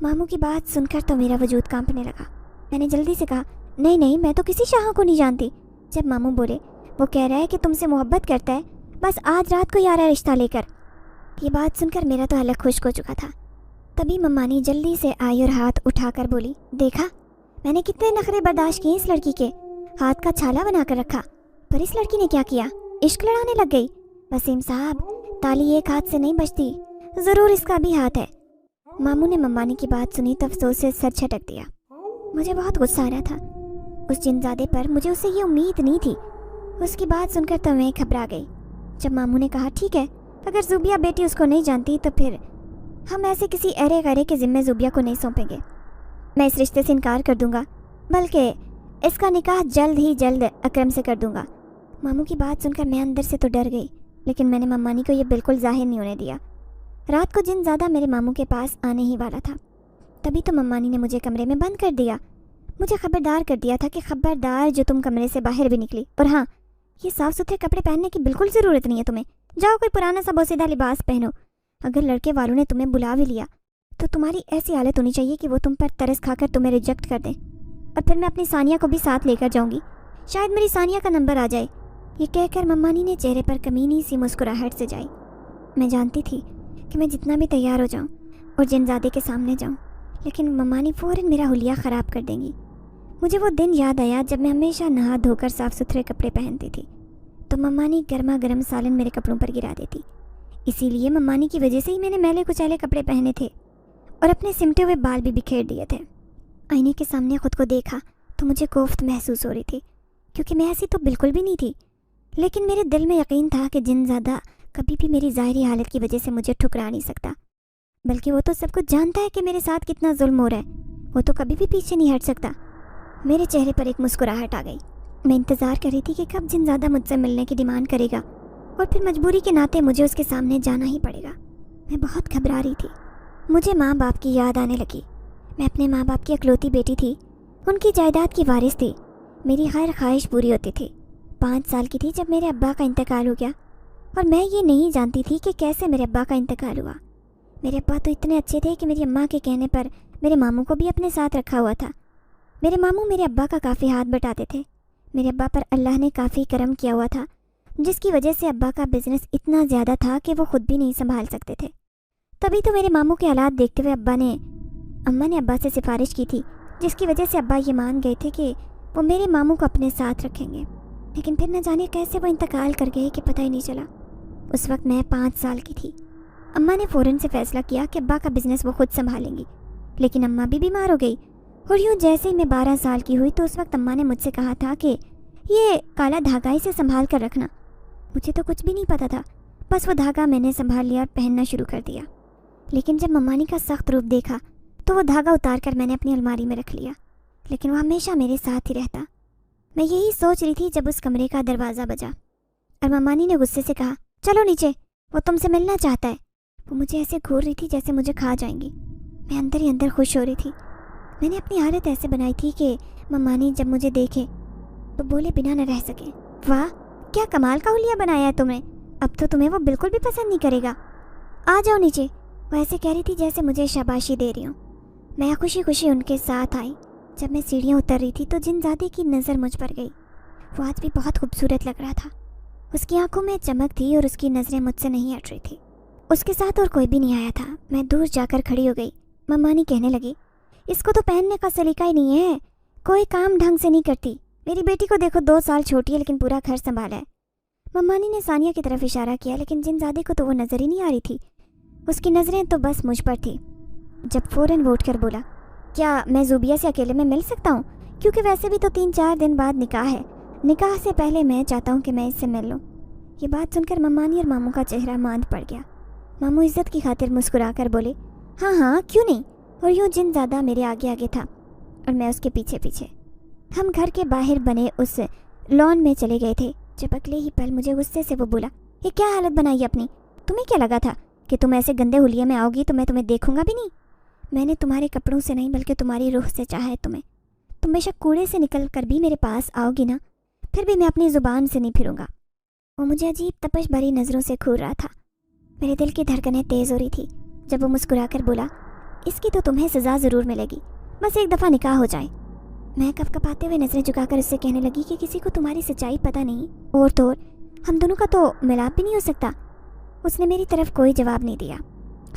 मामू की बात सुनकर तो मेरा वजूद कांपने लगा। मैंने जल्दी से कहा, नहीं नहीं, मैं तो किसी शाह को नहीं जानती। जब मामू बोले, वो कह रहा है कि तुमसे मोहब्बत करता है, बस आज रात को ही आ रहा है रिश्ता लेकर। ये बात सुनकर मेरा तो हलक खुश्क हो चुका था। तभी मम्मानी जल्दी से आई और हाथ उठाकर बोली, देखा मैंने कितने नखरे बर्दाश्त किए इस लड़की के, हाथ का छाला बनाकर रखा, पर इस लड़की ने क्या किया, इश्क लड़ाने लग गई। वसीम साहब, ताली एक हाथ से नहीं बजती, ज़रूर इसका भी हाथ है। मामू ने मम्मानी की बात सुनी तो अफसोस से सर झटक दिया। मुझे बहुत गुस्सा आ रहा था उस जिनजादे पर, मुझे उससे ये उम्मीद नहीं थी। उसकी बात सुनकर तो मैं घबरा गई। जब मामू ने कहा, ठीक है, अगर ज़ुबिया बेटी उसको नहीं जानती तो फिर हम ऐसे किसी अरे गरे के ज़िम्मे ज़ुबिया को नहीं सौंपेंगे। मैं इस रिश्ते से इनकार कर दूंगा, बल्कि इसका निकाह जल्द ही जल्द अकरम से कर दूंगा। मामू की बात सुनकर मैं अंदर से तो डर गई, लेकिन मैंने मम्मानी को ये बिल्कुल जाहिर नहीं होने दिया। रात को जिनज़ादा मेरे मामू के पास आने ही वाला था। तभी तो मम्मानी ने मुझे कमरे में बंद कर दिया, मुझे खबरदार कर दिया था कि खबरदार जो तुम कमरे से बाहर भी निकली, और हाँ, ये साफ़ सुथरे कपड़े पहनने की बिल्कुल ज़रूरत नहीं है तुम्हें, जाओ कोई पुराना सा बोसीदा लिबास पहनो। अगर लड़के वालों ने तुम्हें बुला भी लिया तो तुम्हारी ऐसी हालत होनी चाहिए कि वो तुम पर तरस खाकर तुम्हें रिजेक्ट कर दें, और फिर मैं अपनी सानिया को भी साथ लेकर जाऊंगी, शायद मेरी सानिया का नंबर आ जाए। ये कहकर मम्मानी ने चेहरे पर कमीनी सी मुस्कुराहट से जाई। मैं जानती थी कि मैं जितना भी तैयार हो जाऊं और जिनजादे के सामने जाऊं, लेकिन मम्मानी फ़ौरन मेरा हुलिया ख़राब कर देंगी। मुझे वो दिन याद आया जब मैं हमेशा नहा धोकर साफ़ सुथरे कपड़े पहनती थी, तो मम्मानी गर्मा गर्म सालन मेरे कपड़ों पर गिरा देती। इसीलिए मम्मानी की वजह से ही मैंने मैले कुचैले कपड़े पहने थे और अपने सिमटे हुए बाल भी बिखेर दिए थे। आईने के सामने खुद को देखा तो मुझे कोफ्त महसूस हो रही थी, क्योंकि मैं ऐसी तो बिल्कुल भी नहीं थी। लेकिन मेरे दिल में यकीन था कि जिनज़ादा कभी भी मेरी ज़ाहिरी हालत की वजह से मुझे ठुकरा नहीं सकता, बल्कि वो तो सब कुछ जानता है कि मेरे साथ कितना जुल्म हो रहा है, वो तो कभी भी पीछे नहीं हट सकता। मेरे चेहरे पर एक मुस्कुराहट आ गई। मैं इंतज़ार कर रही थी कि कब जिनज़ादा मुझसे मिलने की डिमांड करेगा, और फिर मजबूरी के नाते मुझे उसके सामने जाना ही पड़ेगा। मैं बहुत घबरा रही थी। मुझे माँ बाप की याद आने लगी। मैं अपने माँ बाप की इकलौती बेटी थी, उनकी जायदाद की वारिस थी। मेरी हर ख्वाहिश पूरी होती थी। 5 साल की थी जब मेरे अब्बा का इंतकाल हो गया, और मैं ये नहीं जानती थी कि कैसे मेरे अब्बा का इंतकाल हुआ। मेरे अब्बा तो इतने अच्छे थे कि मेरी अम्मा के कहने पर मेरे मामू को भी अपने साथ रखा हुआ था। मेरे मामू मेरे अब्बा का काफ़ी हाथ बटाते थे। मेरे अब्बा पर अल्लाह ने काफ़ी करम किया हुआ था, जिसकी वजह से अब्बा का बिजनेस इतना ज़्यादा था कि वो खुद भी नहीं संभाल सकते थे। तभी तो मेरे मामू के हालात देखते हुए अम्मा ने अब्बा से सिफारिश की थी, जिसकी वजह से अब्बा ये मान गए थे कि वो मेरे मामू को अपने साथ रखेंगे। लेकिन फिर न जाने कैसे वो इंतकाल कर गए कि पता ही नहीं चला। उस वक्त मैं 5 साल की थी। अम्मा ने फ़ौरन से फ़ैसला किया कि अब्बा का बिज़नेस वो खुद संभालेंगी, लेकिन अम्मा भी बीमार हो गई। और यूँ जैसे ही मैं 12 साल की हुई तो उस वक्त अम्मा ने मुझसे कहा था कि ये काला धागा इसे संभाल कर रखना। मुझे तो कुछ भी नहीं पता था, बस वो धागा मैंने संभाल लिया और पहनना शुरू कर दिया। लेकिन जब मम्मानी का सख्त रूप देखा तो वो धागा उतार कर मैंने अपनी अलमारी में रख लिया, लेकिन वो हमेशा मेरे साथ ही रहता। मैं यही सोच रही थी जब उस कमरे का दरवाज़ा बजा और मम्मानी ने गुस्से से कहा, चलो नीचे, वो तुमसे मिलना चाहता है। वो मुझे ऐसे घूर रही थी जैसे मुझे खा जाएंगी। मैं अंदर ही अंदर खुश हो रही थी। मैंने अपनी हालत ऐसे बनाई थी कि मम्मानी जब मुझे देखे तो बोले बिना न रह सके, वाह क्या कमाल का हुलिया बनाया है तुमने, अब तो तुम्हें वो बिल्कुल भी पसंद नहीं करेगा, आ जाओ नीचे। वो ऐसे कह रही थी जैसे मुझे शाबाशी दे रही हूँ। मैं खुशी खुशी उनके साथ आई। जब मैं सीढ़ियाँ उतर रही थी तो जिनज़ादे की नज़र मुझ पर गई। वो आज भी बहुत खूबसूरत लग रहा था। उसकी आंखों में चमक थी और उसकी नज़रें मुझसे नहीं हट रही थी। उसके साथ और कोई भी नहीं आया था। मैं दूर जाकर खड़ी हो गई। मम्मानी कहने लगी, इसको तो पहनने का सलीका ही नहीं है, कोई काम ढंग से नहीं करती। मेरी बेटी को देखो, 2 साल छोटी है लेकिन पूरा घर संभाला है। मम्मानी ने सानिया की तरफ इशारा किया, लेकिन जिनज़ादे को तो वो नज़र ही नहीं आ रही थी। उसकी नज़रें तो बस मुझ पर थी। जब फ़ौरन वो उठकर बोला, क्या मैं ज़ुबिया से अकेले में मिल सकता हूँ? क्योंकि वैसे भी तो 3-4 दिन बाद निकाह है। निकाह से पहले मैं चाहता हूँ कि मैं इससे मिल लूँ। ये बात सुनकर मम्मानी और मामू का चेहरा मांद पड़ गया। मामू इज्जत की खातिर मुस्कुरा कर बोले, हाँ हाँ क्यों नहीं। और यूँ जिनज़ादा मेरे आगे आगे था और मैं उसके पीछे पीछे। हम घर के बाहर बने उस लॉन में चले गए थे जब अगले ही पल मुझे गुस्से से वो बोला, ये क्या हालत बनाई अपनी? तुम्हें क्या लगा था कि तुम ऐसे गंदे हुलिये में आओगी तो मैं तुम्हें देखूंगा भी नहीं? मैंने तुम्हारे कपड़ों से नहीं बल्कि तुम्हारी रूह से चाहा है तुम्हें। तुम बेशक कूड़े से निकल कर भी मेरे पास आओगी ना, फिर भी मैं अपनी ज़ुबान से नहीं फिरूंगा। वो मुझे अजीब तपश भरी नज़रों से घूर रहा था। मेरे दिल की धड़कनें तेज़ हो रही थी जब वो मुस्कुरा कर बोला, इसकी तो तुम्हें सज़ा ज़रूर मिलेगी, बस एक दफ़ा निकाह हो जाए। मैं कपकपाते हुए नज़रें झुकाकर उससे कहने लगी कि किसी को तुम्हारी सच्चाई पता नहीं, और तो और हम दोनों का तो मिलाप भी नहीं हो सकता। उसने मेरी तरफ कोई जवाब नहीं दिया।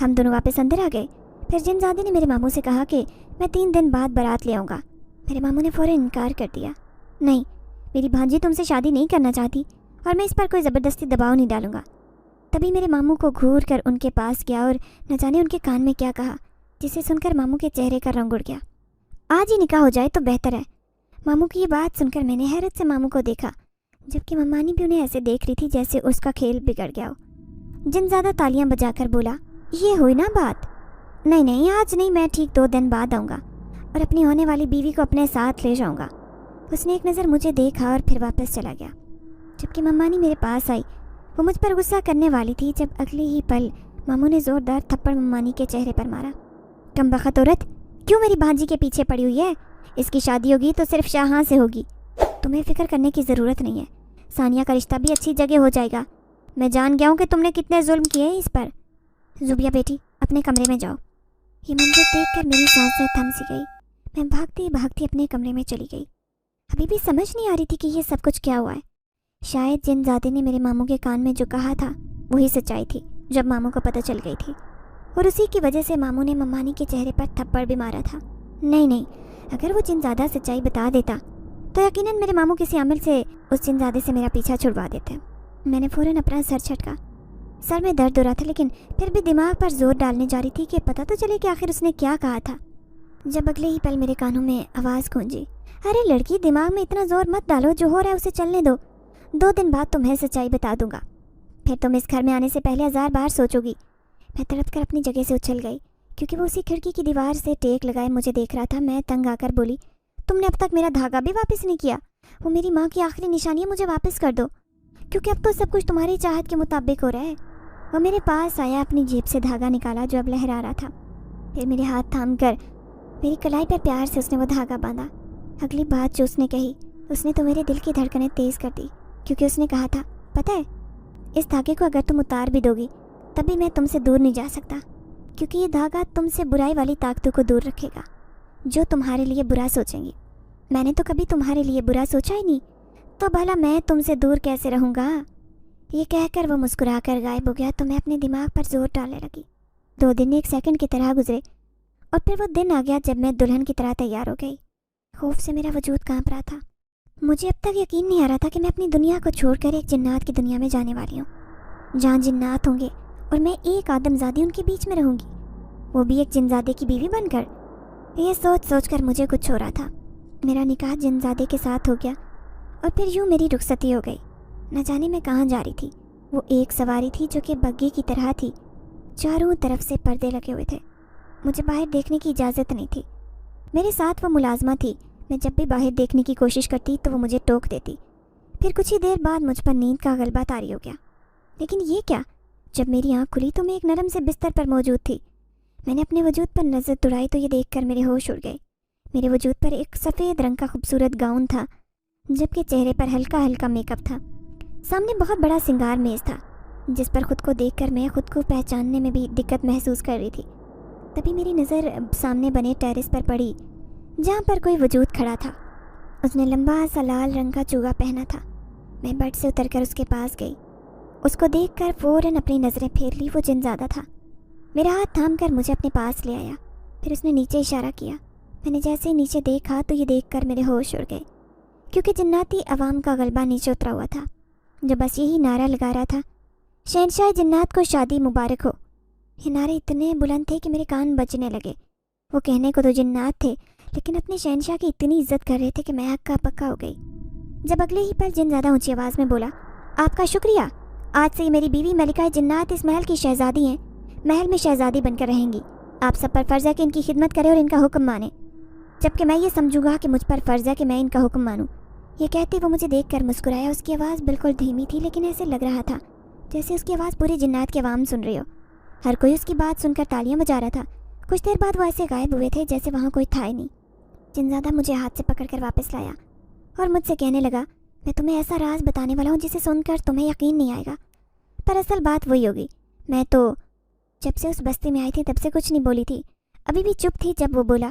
हम दोनों वापस अंदर आ गए। फिर जिनज़ादे ने मेरे मामू से कहा कि मैं 3 दिन बाद बारात ले आऊँगा। मेरे मामू ने फ़ौरन इनकार कर दिया, नहीं, मेरी भांजी तुमसे शादी नहीं करना चाहती और मैं इस पर कोई ज़बरदस्ती दबाव नहीं डालूंगा। तभी मेरे मामू को घूर कर उनके पास गया और न जाने उनके कान में क्या कहा, जिसे सुनकर मामू के चेहरे का रंग उड़ गया। आज ही निकाह हो जाए तो बेहतर है। मामू की ये बात सुनकर मैंने हैरत से मामू को देखा, जबकि मम्मानी भी उन्हें ऐसे देख रही थी जैसे उसका खेल बिगड़ गया हो। जिनज़ादा तालियां बजाकर बोला, ये हुई ना बात? नहीं नहीं, आज नहीं, मैं ठीक 2 दिन बाद आऊँगा और अपनी होने वाली बीवी को अपने साथ ले जाऊँगा। उसने एक नज़र मुझे देखा और फिर वापस चला गया। जबकि मम्मानी मेरे पास आई, वो मुझ पर गुस्सा करने वाली थी जब अगले ही पल मामू ने ज़ोरदार थप्पड़ मम्मानी के चेहरे पर मारा। कमबख्त औरत, क्यों मेरी भांजी के पीछे पड़ी हुई है? इसकी शादी होगी तो सिर्फ शाहां से होगी। तुम्हें फ़िक्र करने की ज़रूरत नहीं है। सानिया का रिश्ता भी अच्छी जगह हो जाएगा। मैं जान गया हूँ कि तुमने कितने जुल्म किए इस पर। ज़ुबिया बेटी, अपने कमरे में जाओ। ये मंजर देखकर मेरी सांसें थम सी गई। मैं भागती भागती अपने कमरे में चली गई। अभी भी समझ नहीं आ रही थी कि ये सब कुछ क्या हुआ है। शायद जिनज़ादे ने मेरे मामू के कान में जो कहा था वही सच्चाई थी जब मामू को पता चल गई थी, और उसी की वजह से मामू ने मम्मानी के चेहरे पर थप्पड़ भी मारा था। नहीं, अगर वो जिनज़ादा सच्चाई बता देता तो यकीनन मेरे मामू किसी अमल से उस जिनज़ादे से मेरा पीछा छुड़वा देते। मैंने फ़ौरन अपना सर झटका। सर में दर्द हो रहा था, लेकिन फिर भी दिमाग पर जोर डालने जा रही थी कि पता तो चले कि आखिर उसने क्या कहा था। जब अगले ही पल मेरे कानों में आवाज़ गूंजी, अरे लड़की, दिमाग में इतना जोर मत डालो, जो हो रहा है उसे चलने दो। 2 दिन बाद तुम्हें सच्चाई बता दूंगा, फिर तुम इस घर में आने से पहले 1000 बार सोचोगी। मैं तड़प कर अपनी जगह से उछल गई, क्योंकि वो उसी खिड़की की दीवार से टेक लगाए मुझे देख रहा था। मैं तंग आकर बोली, तुमने अब तक मेरा धागा भी वापस नहीं किया। वो मेरी माँ की आखिरी निशानी है, मुझे वापस कर दो, क्योंकि अब तो सब कुछ तुम्हारी चाहत के मुताबिक हो रहा है। वो मेरे पास आया, अपनी जेब से धागा निकाला जो अब लहरा रहा था। फिर मेरे हाथ थाम कर मेरी कलाई पर प्यार से उसने वो धागा बांधा। अगली बात जो उसने कही, उसने तो मेरे दिल की धड़कनें तेज़ कर दी, क्योंकि उसने कहा था, पता है, इस धागे को अगर तुम उतार भी दोगी तभी मैं तुमसे दूर नहीं जा सकता, क्योंकि ये धागा तुमसे बुराई वाली ताकतों को दूर रखेगा जो तुम्हारे लिए बुरा सोचेंगी। मैंने तो कभी तुम्हारे लिए बुरा सोचा ही नहीं, तो भला मैं तुमसे दूर कैसे रहूँगा? ये कहकर वो मुस्कुरा कर गायब हो गया। तो मैं अपने दिमाग पर जोर डालने लगी। 2 दिन 1 सेकंड की तरह गुजरे और फिर वो दिन आ गया जब मैं दुल्हन की तरह तैयार हो गई। खौफ से मेरा वजूद कांप रहा था। मुझे अब तक यकीन नहीं आ रहा था कि मैं अपनी दुनिया को छोड़कर एक जिन्नात की दुनिया में जाने वाली हूँ, जहाँ जिन्नात होंगे और मैं एक आदमजादी उनके बीच में रहूँगी, वो भी एक जिनजादे की बीवी बनकर। ये सोच सोच कर मुझे कुछ हो रहा था। मेरा निकाह जिनजादे के साथ हो गया और फिर यूँ मेरी रुखसती हो गई। न जाने मैं कहाँ जा रही थी। वो एक सवारी थी जो कि बग्गी की तरह थी। चारों तरफ से पर्दे लगे हुए थे। मुझे बाहर देखने की इजाज़त नहीं थी। मेरे साथ वो मुलाजमा थी। मैं जब भी बाहर देखने की कोशिश करती तो वो मुझे टोक देती। फिर कुछ ही देर बाद मुझ पर नींद का गलबा तारी हो गया। लेकिन ये क्या, जब मेरी आँख खुली तो मैं एक नरम से बिस्तर पर मौजूद थी। मैंने अपने वजूद पर नज़र दौड़ाई तो ये देखकर मेरे होश उड़ गए। मेरे वजूद पर एक सफ़ेद रंग का खूबसूरत गाउन था, जबकि चेहरे पर हल्का हल्का मेकअप था। सामने बहुत बड़ा सिंगार मेज़ था, जिस पर खुद को देखकर मैं खुद को पहचानने में भी दिक्कत महसूस कर रही थी। तभी मेरी नज़र सामने बने टेरेस पर पड़ी, जहाँ पर कोई वजूद खड़ा था। उसने लंबा सा लाल रंग का चूगा पहना था। मैं बेड से उतरकर उसके पास गई। उसको देखकर फ़ौरन अपनी नज़रें फेर ली। वो जिनज़ादा था। मेरा हाथ थाम कर मुझे अपने पास ले आया। फिर उसने नीचे इशारा किया। मैंने जैसे ही नीचे देखा तो ये देखकर मेरे होश उड़ गए, क्योंकि जिन्नाती अवाम का गलबा नीचे उतरा हुआ था, जो बस यही नारा लगा रहा था, शहनशाह जिन्नात को शादी मुबारक हो। یہ نعرے اتنے بلند تھے کہ میرے کان بجنے لگے۔ وہ کہنے کو تو جنات تھے، لیکن اپنے شہنشاہ کی اتنی عزت کر رہے تھے کہ میں ہکا پکا ہو گئی۔ جب اگلے ہی پل جن زیادہ اونچی آواز میں بولا، آپ کا شکریہ، آج سے یہ میری بیوی ملکہ جنات اس محل کی شہزادی ہیں، محل میں شہزادی بن کر رہیں گی۔ آپ سب پر فرض ہے کہ ان کی خدمت کریں اور ان کا حکم مانیں، جبکہ میں یہ سمجھوں گا کہ مجھ پر فرض ہے کہ میں ان کا حکم مانوں۔ یہ کہتے وہ مجھے دیکھ کر مسکرایا۔ اس کی آواز بالکل دھیمی تھی، لیکن ایسے لگ رہا تھا جیسے اس کی آواز پوری جنات کے عوام سن رہی ہو۔ ہر کوئی اس کی بات سن کر تالیاں بجا رہا تھا۔ کچھ دیر بعد وہ ایسے غائب ہوئے تھے جیسے وہاں کوئی تھا ہی نہیں۔ جنزادہ مجھے ہاتھ سے پکڑ کر واپس لایا اور مجھ سے کہنے لگا، میں تمہیں ایسا راز بتانے والا ہوں جسے سن کر تمہیں یقین نہیں آئے گا، پر اصل بات وہی ہوگی۔ میں تو جب سے اس بستی میں آئی تھی تب سے کچھ نہیں بولی تھی، ابھی بھی چپ تھی۔ جب وہ بولا،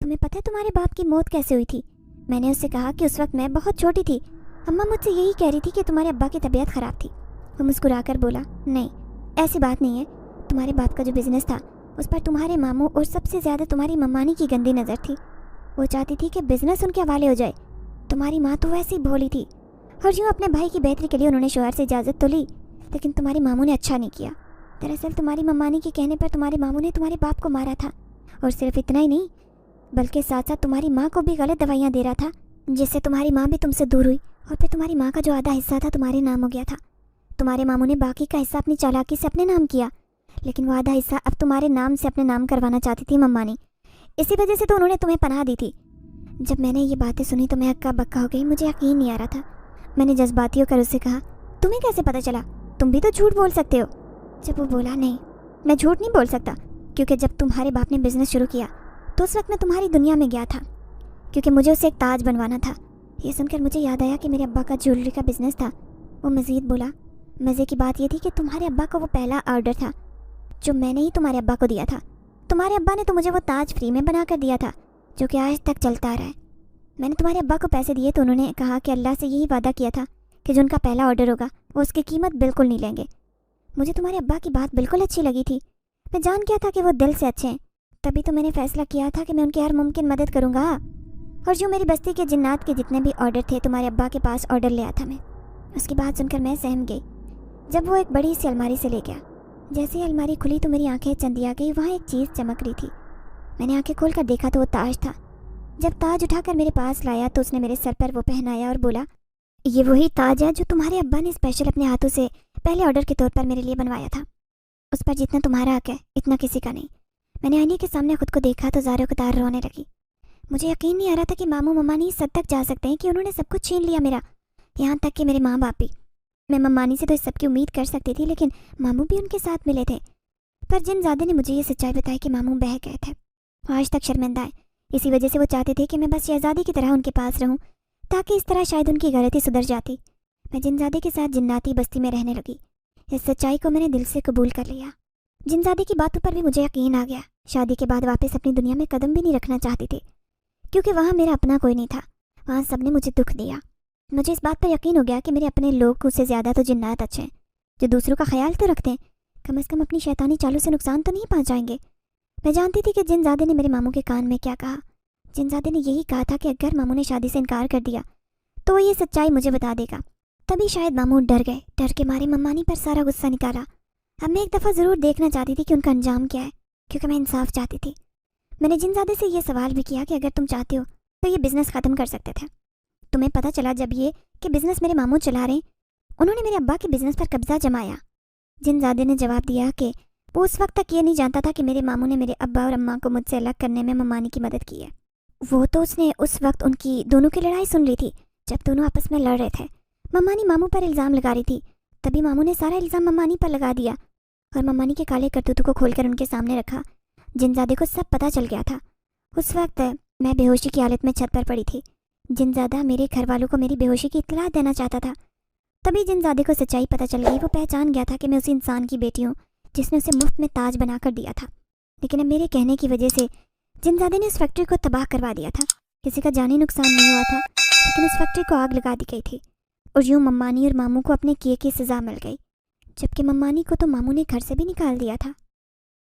تمہیں پتہ ہے تمہارے باپ کی موت کیسے ہوئی تھی؟ میں نے اس سے کہا کہ اس وقت میں بہت چھوٹی تھی، اماں مجھ سے یہی کہہ رہی تھی کہ تمہارے ابا کی طبیعت خراب تھی۔ وہ مسکرا کر بولا، نہیں ایسی بات نہیں ہے، تمہارے باپ کا جو بزنس تھا اس پر تمہارے ماموں اور سب سے زیادہ تمہاری ممانی کی گندی نظر تھی۔ وہ چاہتی تھی کہ بزنس ان کے حوالے ہو جائے۔ تمہاری ماں تو ویسی بھولی تھی، اور یوں اپنے بھائی کی بہتری کے لیے انہوں نے شوہر سے اجازت تو لی، لیکن تمہاری ماموں نے اچھا نہیں کیا۔ دراصل تمہاری ممانی کے کہنے پر تمہارے ماموں نے تمہارے باپ کو مارا تھا، اور صرف اتنا ہی نہیں بلکہ ساتھ ساتھ تمہاری ماں کو بھی غلط دوائیاں دے رہا تھا، جس سے تمہاری ماں بھی تم سے دور ہوئی، اور پھر تمہاری ماں کا جو آدھا حصہ تھا تمہارے نام ہو گیا تھا۔ تمہارے ماموں نے باقی کا حصہ اپنی چالاکی سے اپنے نام کیا، لیکن وہ آدھا حصہ اب تمہارے نام سے اپنے نام کروانا چاہتی تھی ممانی۔ اسی وجہ سے تو انہوں نے تمہیں پناہ دی تھی۔ جب میں نے یہ باتیں سنی تو میں ہکا بکا ہو گئی، مجھے یقین نہیں آ رہا تھا۔ میں نے جذباتی ہو کر اسے کہا، تمہیں کیسے پتہ چلا؟ تم بھی تو جھوٹ بول سکتے ہو۔ جب وہ بولا، نہیں میں جھوٹ نہیں بول سکتا، کیونکہ جب تمہارے باپ نے بزنس شروع کیا تو اس وقت میں تمہاری دنیا میں گیا تھا، کیونکہ مجھے اسے ایک تاج بنوانا تھا۔ یہ سن کر مجھے یاد آیا کہ میرے ابا کا جیولری کا بزنس تھا۔ وہ مزید بولا، مزے کی بات یہ تھی کہ تمہارے ابا کا وہ پہلا آرڈر تھا جو میں نے ہی تمہارے ابا کو دیا تھا۔ تمہارے ابا نے تو مجھے وہ تاج فری میں بنا کر دیا تھا، جو کہ آج تک چلتا آ رہا ہے۔ میں نے تمہارے ابا کو پیسے دیے تو انہوں نے کہا کہ اللہ سے یہی وعدہ کیا تھا کہ جو ان کا پہلا آرڈر ہوگا وہ اس کی قیمت بالکل نہیں لیں گے۔ مجھے تمہارے ابا کی بات بالکل اچھی لگی تھی، میں جان کیا تھا کہ وہ دل سے اچھے ہیں، تبھی تو میں نے فیصلہ کیا تھا کہ میں ان کی ہر ممکن مدد کروں گا۔ اور جو میری بستی کے جنات کے جتنے بھی آرڈر تھے تمہارے ابا کے پاس آرڈر لے آیا تھا میں۔ اس کی بات سن کر میں سہم گئی جب وہ ایک بڑی سی الماری سے لے گیا۔ جیسے ہی الماری کھلی تو میری آنکھیں چندیا گئی، وہاں ایک چیز چمک رہی تھی۔ میں نے آنکھیں کھول کر دیکھا تو وہ تاج تھا۔ جب تاج اٹھا کر میرے پاس لایا تو اس نے میرے سر پر وہ پہنایا اور بولا، یہ وہی تاج ہے جو تمہارے ابا نے اسپیشل اپنے ہاتھوں سے پہلے آرڈر کے طور پر میرے لیے بنوایا تھا۔ اس پر جتنا تمہارا حق ہے اتنا کسی کا نہیں۔ میں نے آئینے کے سامنے خود کو دیکھا تو زاروں قطار رونے لگی۔ مجھے یقین نہیں آ رہا تھا کہ ماموں ممانی اس حد تک جا سکتے ہیں کہ انہوں نے سب کچھ چھین لیا میرا، یہاں تک کہ میرے ماں باپ بھی۔ میں ممانی سے تو اس سب کی امید کر سکتی تھی، لیکن ماموں بھی ان کے ساتھ ملے تھے۔ پر جن زادے نے مجھے یہ سچائی بتائی کہ ماموں بہہ گئے تھے، وہ آج تک شرمندہ ہیں۔ اسی وجہ سے وہ چاہتے تھے کہ میں بس شہزادی کی طرح ان کے پاس رہوں، تاکہ اس طرح شاید ان کی غلطی سدھر جاتی۔ میں جنزادے کے ساتھ جناتی بستی میں رہنے لگی۔ اس سچائی کو میں نے دل سے قبول کر لیا۔ جنزادے کی باتوں پر بھی مجھے یقین آ گیا۔ شادی کے بعد واپس اپنی دنیا میں قدم بھی نہیں رکھنا چاہتی تھی، کیونکہ وہاں میرا اپنا کوئی نہیں تھا، وہاں سب نے مجھے دکھ دیا۔ مجھے اس بات پر یقین ہو گیا کہ میرے اپنے لوگ اس سے زیادہ تو جنات اچھے ہیں، جو دوسروں کا خیال تو رکھتے ہیں، کم از کم اپنی شیطانی چالوں سے نقصان تو نہیں پہنچائیں گے۔ میں جانتی تھی کہ جنزادے نے میرے ماموں کے کان میں کیا کہا۔ جنزادے نے یہی کہا تھا کہ اگر ماموں نے شادی سے انکار کر دیا تو وہ یہ سچائی مجھے بتا دے گا۔ تبھی شاید ماموں ڈر گئے، ڈر کے مارے ممانی پر سارا غصہ نکالا۔ اب میں ایک دفعہ ضرور دیکھنا چاہتی تھی کہ ان کا انجام کیا ہے، کیونکہ میں انصاف چاہتی تھی۔ میں نے جنزادے سے یہ سوال بھی کیا کہ اگر تم چاہتے ہو تو یہ بزنس ختم کر سکتے تھے۔ تمہیں پتہ چلا جب یہ کہ بزنس میرے ماموں چلا رہے ہیں، انہوں نے میرے ابا کے بزنس پر قبضہ جمایا۔ جنزادے نے جواب دیا کہ وہ اس وقت تک یہ نہیں جانتا تھا کہ میرے ماموں نے میرے ابا اور اماں کو مجھ سے الگ کرنے میں ممانی کی مدد کی ہے۔ وہ تو اس نے اس وقت ان کی دونوں کی لڑائی سن لی تھی جب دونوں آپس میں لڑ رہے تھے۔ ممانی ماموں پر الزام لگا رہی تھی، تبھی ماموں نے سارا الزام ممانی پر لگا دیا اور ممانی کے کالے کرتوتوں کو کھول کر ان کے سامنے رکھا۔ جنزادے کو سب پتہ چل گیا تھا۔ اس وقت میں بے ہوشی کی حالت میں چھت پر پڑی تھی۔ جنزادہ میرے گھر والوں کو میری بے ہوشی کی اطلاع دینا چاہتا تھا۔ تبھی جنزادے کو سچائی پتہ چل گئی۔ وہ پہچان گیا تھا کہ میں اسی انسان کی بیٹی ہوں جس نے اسے مفت میں تاج بنا کر دیا تھا، لیکن اب میرے کہنے کی وجہ سے جنزادے نے اس فیکٹری کو تباہ کروا دیا تھا۔ کسی کا جانی نقصان نہیں ہوا تھا، لیکن اس فیکٹری کو آگ لگا دی گئی تھی، اور یوں ممانی اور ماموں کو اپنے کیے کی سزا مل گئی، جبکہ ممانی کو تو ماموں نے گھر سے بھی نکال دیا تھا۔